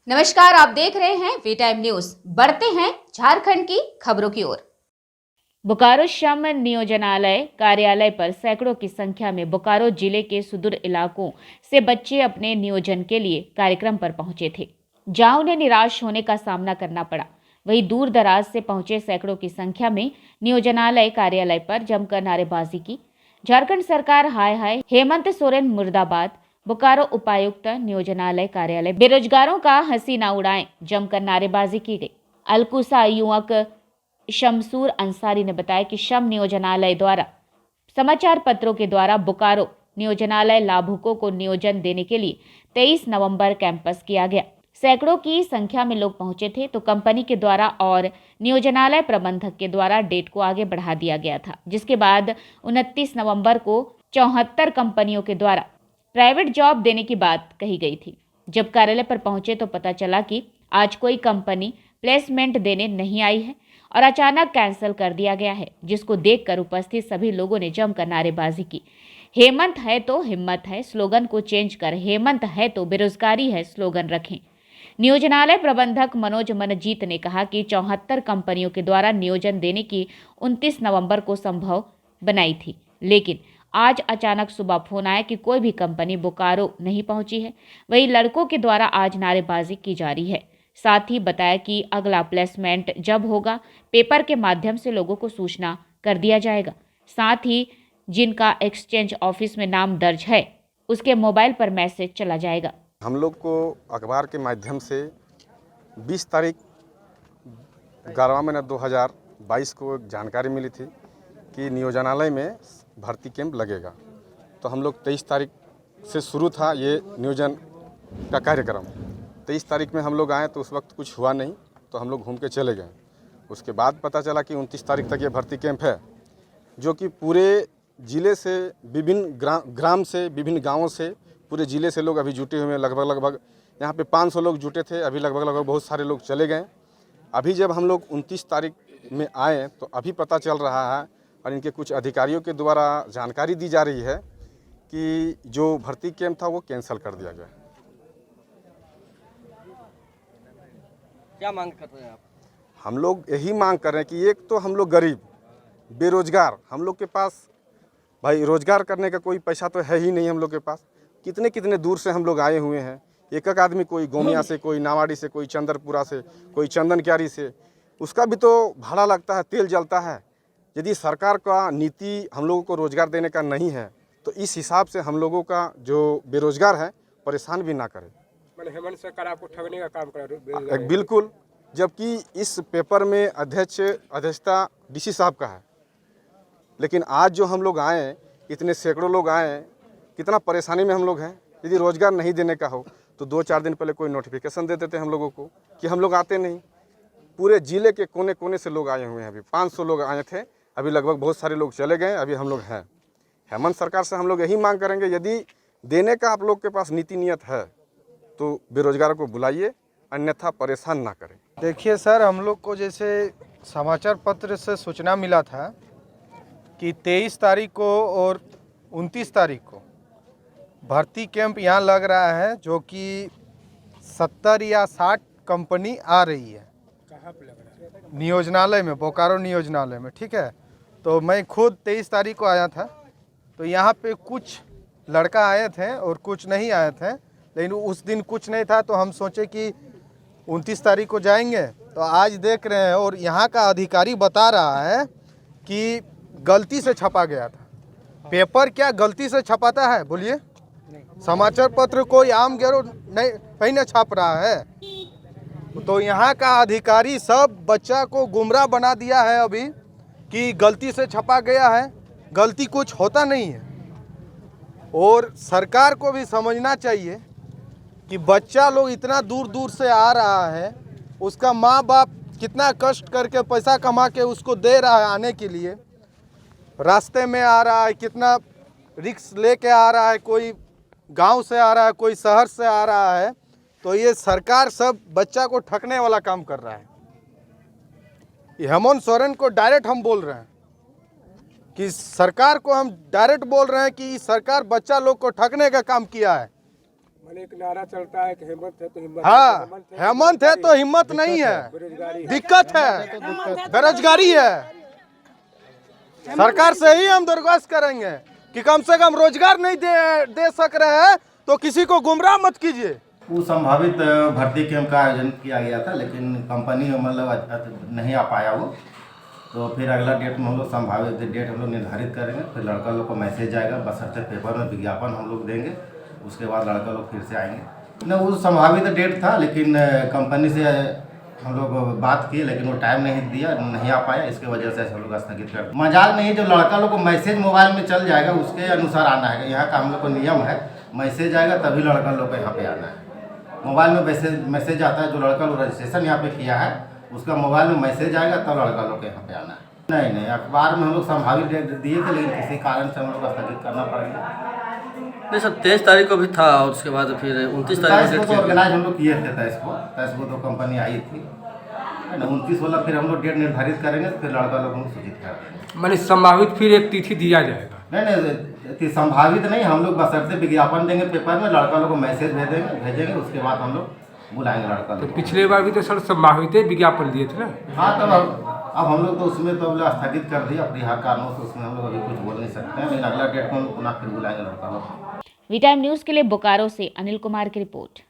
नमस्कार, आप देख रहे हैं वी टाइम न्यूज। बढ़ते हैं झारखंड की खबरों की ओर। बोकारो श्रम नियोजनालय कार्यालय पर सैकड़ों की संख्या में बोकारो जिले के सुदूर इलाकों से बच्चे अपने नियोजन के लिए कार्यक्रम पर पहुंचे थे, जहां उन्हें निराश होने का सामना करना पड़ा। वहीं दूर दराज से पहुंचे सैकड़ों की संख्या में नियोजनालय कार्यालय पर जमकर नारेबाजी की। झारखंड सरकार हाय हाय, हेमंत सोरेन मुर्दाबाद। बोकारो उपायुक्त नियोजनालय कार्यालय, बेरोजगारों का हंसी ना उड़ाएं, जमकर नारेबाजी की गई। अलकुसा युवक शमसूर अंसारी ने बताया कि श्रम नियोजनालय द्वारा समाचार पत्रों के द्वारा बोकारो नियोजनालय लाभुकों को नियोजन देने के लिए 23 नवंबर कैंपस किया गया। सैकड़ों की संख्या में लोग पहुंचे थे, तो कंपनी के द्वारा और नियोजनालय प्रबंधक के द्वारा डेट को आगे बढ़ा दिया गया था, जिसके बाद 29 नवंबर को 74 कंपनियों के द्वारा प्राइवेट जॉब देने की बात कही गई थी। जब कार्यालय पर पहुंचे तो पता चला कि आज कोई कंपनी प्लेसमेंट देने नहीं आई है और अचानक कैंसिल कर दिया गया है, जिसको देखकर उपस्थित सभी लोगों ने जमकर नारेबाजी की। हेमंत है तो हिम्मत है स्लोगन को चेंज कर हेमंत है तो बेरोजगारी है स्लोगन रखें। नियोजनालय प्रबंधक मनोज मनजीत ने कहा कि 74 कंपनियों के द्वारा नियोजन देने की 29 नवंबर को संभव बनाई थी, लेकिन आज अचानक सुबह फोन आया कि कोई भी कंपनी बोकारो नहीं पहुंची है। वहीं लड़कों के द्वारा आज नारेबाजी की जा रही है। साथ ही बताया कि अगला प्लेसमेंट जब होगा पेपर के माध्यम से लोगों को सूचना कर दिया जाएगा। साथ ही जिनका एक्सचेंज ऑफिस में नाम दर्ज है उसके मोबाइल पर मैसेज चला जाएगा। हम लोग को अखबार के माध्यम से 20 तारीख 11वां महीना 2022 को जानकारी मिली थी कि नियोजनालय में भर्ती कैंप लगेगा। तो हम लोग 23 तारीख से शुरू था ये नियोजन का कार्यक्रम। 23 तारीख में हम लोग आए तो उस वक्त कुछ हुआ नहीं, तो हम लोग घूम के चले गए। उसके बाद पता चला कि 29 तारीख तक ये भर्ती कैंप है, जो कि पूरे ज़िले से विभिन्न ग्राम से विभिन्न गाँवों से पूरे ज़िले से लोग अभी जुटे हुए हैं। लगभग यहाँ पे 500 लोग जुटे थे, अभी लगभग बहुत सारे लोग चले गए। अभी जब हम लोग 29 तारीख में आए तो अभी पता चल रहा है और इनके कुछ अधिकारियों के द्वारा जानकारी दी जा रही है कि जो भर्ती कैंप था वो कैंसिल कर दिया गया। क्या मांग कर रहे हैं आप? हम लोग यही मांग कर रहे हैं कि एक तो हम लोग गरीब बेरोजगार, हम लोग के पास भाई रोजगार करने का कोई पैसा तो है ही नहीं। हम लोग के पास कितने कितने दूर से हम लोग आए हुए हैं। एक एक आदमी, कोई गोमिया से, कोई नावाड़ी से, कोई चंदरपुरा से, कोई चंदन क्यारी से, उसका भी तो भाड़ा लगता है, तेल जलता है। यदि सरकार का नीति हम लोगों को रोजगार देने का नहीं है तो इस हिसाब से हम लोगों का जो बेरोजगार है परेशान भी ना करे। हेमंत सरकार आपको ठगने का काम कर रही है। बिल्कुल, जबकि इस पेपर में अध्यक्षता डीसी साहब का है, लेकिन आज जो हम लोग आए, इतने सैकड़ों लोग आए, कितना परेशानी में हम लोग हैं। यदि रोजगार नहीं देने का हो तो 2-4 दिन पहले कोई नोटिफिकेशन दे देते हम लोगों को कि हम लोग आते नहीं। पूरे ज़िले के कोने कोने से लोग आए हुए हैं। अभी 500 लोग आए थे, अभी लगभग बहुत सारे लोग चले गए, अभी हम लोग हैं। हेमंत सरकार से हम लोग यही मांग करेंगे, यदि देने का आप लोग के पास नीति नियत है तो बेरोजगारों को बुलाइए, अन्यथा परेशान ना करें। देखिए सर, हम लोग को जैसे समाचार पत्र से सूचना मिला था कि 23 तारीख को और 29 तारीख को भर्ती कैंप यहाँ लग रहा है, जो कि 70 या 60 कंपनी आ रही है। कहाँ पे लग रहा है? नियोजनालय में, बोकारो नियोजनालय में, ठीक है। तो मैं खुद 23 तारीख को आया था, तो यहाँ पे कुछ लड़का आए थे और कुछ नहीं आए थे, लेकिन उस दिन कुछ नहीं था, तो हम सोचे कि 29 तारीख को जाएंगे। तो आज देख रहे हैं और यहाँ का अधिकारी बता रहा है कि गलती से छपा गया था। पेपर क्या गलती से छपाता है? बोलिए। समाचार पत्र कोई आम गेरो नहीं न छाप रहा है। तो यहाँ का अधिकारी सब बच्चा को गुमराह बना दिया है अभी कि गलती से छपा गया है। गलती कुछ होता नहीं है। और सरकार को भी समझना चाहिए कि बच्चा लोग इतना दूर दूर से आ रहा है, उसका माँ बाप कितना कष्ट करके पैसा कमा के उसको दे रहा है आने के लिए, रास्ते में आ रहा है, कितना रिस्क लेके आ रहा है, कोई गांव से आ रहा है, कोई शहर से आ रहा है। तो ये सरकार सब बच्चा को ठगने वाला काम कर रहा है। हेमंत सोरेन को डायरेक्ट हम बोल रहे हैं कि सरकार को हम डायरेक्ट बोल रहे हैं कि सरकार बच्चा लोग को ठगने का काम किया है। मैंने एक नारा चलता है कि हेमंत है तो हिम्मत हाँ, हेमंत है तो हिम्मत नहीं है, बेरोजगारी दिक्कत है, बेरोजगारी है। सरकार से ही हम दरख्वास्त करेंगे कि कम से कम रोजगार नहीं दे सक रहे हैं तो किसी को गुमराह मत कीजिए। वो संभावित भर्ती कैंप का आयोजन किया गया था, लेकिन कंपनी मतलब नहीं आ पाया वो। तो फिर अगला डेट में हम लोग संभावित डेट हम लोग निर्धारित करेंगे। फिर लड़का लोग को मैसेज जाएगा, बशर्ते पेपर में विज्ञापन हम लोग देंगे, उसके बाद लड़का लोग फिर से आएंगे। न वो संभावित डेट था, लेकिन कंपनी से हम लोग बात किए, लेकिन वो टाइम नहीं दिया, नहीं आ पाया। इसके वजह से हम लोग स्थगित कर दिए। मजाक नहीं, जो लड़का लोग को मैसेज मोबाइल में चल जाएगा उसके अनुसार आना है। यहाँ का हम लोग को नियम है, मैसेज आएगा तभी लड़का लोग को यहाँ पे आना है। मोबाइल में मैसेज आता है, जो लड़का लोग रजिस्ट्रेशन यहाँ पे किया है उसका मोबाइल में मैसेज आएगा तब लड़का लोग के यहाँ पे आना है। नहीं, अखबार में हम लोग संभावित डेट दिए थे, लेकिन किसी कारण से हम लोग स्थगित करना पड़ गया। नहीं सर, 23 तारीख को भी था और उसके बाद फिर 29 तारीख को तो ऑर्गेनाइज हम लोग किए थे। 23 को तो कंपनी आई थी, 29 वाला फिर हम लोग डेट निर्धारित करेंगे, फिर लड़का लोग को सूचित कर देंगे। मैंने संभावित फिर एक तिथि दिया जाएगा। नहीं, संभावित नहीं, हम लोग बशर्ते विज्ञापन देंगे पेपर में, लड़का लोग को मैसेज भेजेंगे, उसके बाद हम लोग बुलाएंगे लड़का तो लोग। पिछले बार भी तो सर संभावित विज्ञापन दिए थे ना। हाँ, तब अब हम लोग तो उसमें तो स्थगित कर दिया अपनी हर कारणों से, उसमें हम लोग अभी कुछ बोल नहीं सकते हैं। लेकिन अगला डेट को हम पुनः फिर बुलाएंगे लड़का लोग। वी टाइम न्यूज़ के लिए बोकारो से अनिल कुमार की रिपोर्ट।